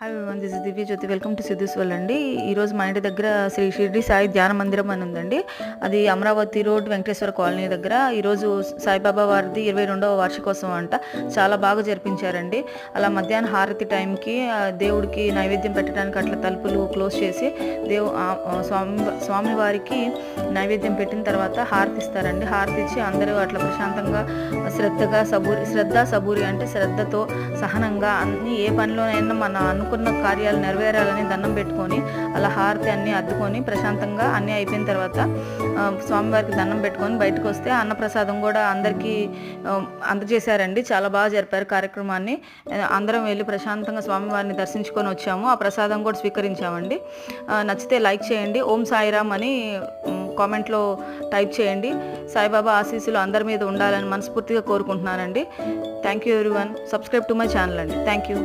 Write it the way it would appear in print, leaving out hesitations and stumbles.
Hi everyone, this is Divya Jyothi. Welcome to Siddhu's world అండి. ఈరోజు మా ఇంటి దగ్గర శ్రీ షిరిడి సాయి ధ్యాన మందిరం అని ఉందండి. అది అమరావతి రోడ్ వెంకటేశ్వర కాలనీ దగ్గర. ఈరోజు సాయిబాబా వారిది 22వ వార్షికోత్సవం అంట. చాలా బాగా జరిపించారండి. అలా మధ్యాహ్నం హారతి టైంకి దేవుడికి నైవేద్యం పెట్టడానికి అట్లా తలుపులు క్లోజ్ చేసి స్వామివారికి నైవేద్యం పెట్టిన తర్వాత హారతి ఇస్తారండి. హారతి ఇచ్చి అందరూ అట్లా ప్రశాంతంగా శ్రద్ధ సబూరి అంటే శ్రద్ధతో సహనంగా అన్ని ఏ పనిలోనైనా మన అనుకున్న కార్యాలు నెరవేరాలని దండం పెట్టుకొని అలా హారతి అన్నీ అద్దుకొని ప్రశాంతంగా అన్నీ అయిపోయిన తర్వాత స్వామివారికి దండం పెట్టుకొని బయటకు వస్తే అన్నప్రసాదం కూడా అందరికీ అందజేశారండి. చాలా బాగా జరిపారు కార్యక్రమాన్ని. అందరం వెళ్ళి ప్రశాంతంగా స్వామివారిని దర్శించుకొని వచ్చాము. ఆ ప్రసాదం కూడా స్వీకరించామండి. నచ్చితే లైక్ చేయండి. ఓం సాయిరామ్ అని కామెంట్లో టైప్ చేయండి. సాయిబాబా ఆశీస్సులు అందరి మీద ఉండాలని మనస్ఫూర్తిగా కోరుకుంటున్నానండి. Thank you everyone. Subscribe to my channel అండి. Thank you.